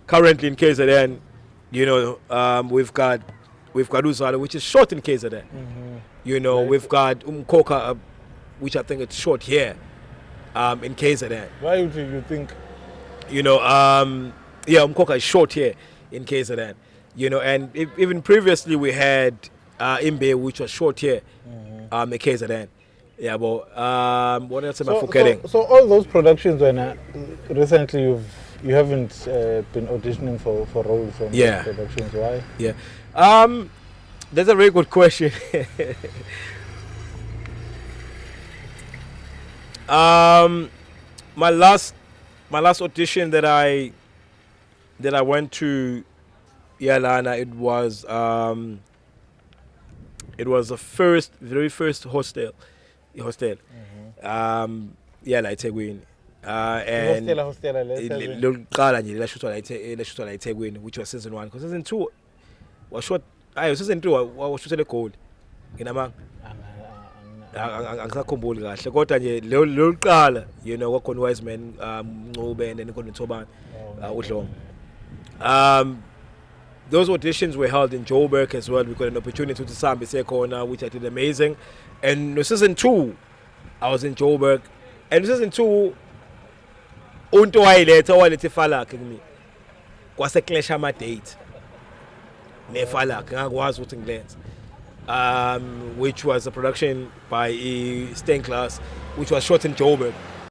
currently in KZN, we've got uzalo, which is short in KZN. Right. We've got umkhokha, which I think it's short here, in KZN. Why do you think? Umkhokha is short here in KZN. And even previously we had Imbewu, which was short here, in KZN. Yeah, but what else am I forgetting? So all those productions when recently you haven't been auditioning for roles on those productions. Why? Yeah. That's a very good question. My last audition that I went to Yalana, it was the very first hostel. La eThekwini. And Hostela, let's say. lokuqala nje lashutwa la eThekwini, which was season 1, because season 2 was shot. Season 2 washutela eGoli nginamanga angisakhumbuli kahle, kodwa nje lo lokuqala kwakhona Wise Man, Ncube, and then khona uThobani, uDlonga. Those auditions were held in Joburg as well. We got an opportunity to sambe sekhona, which I did amazing. And in season 2 I was in Joburg, and in season 2 unto walethe falakhe kimi kwase clash ama date nefalakhe ngakwazi ukuthi ngilenze, which was a production by Stein Class, which was shot in Joburg.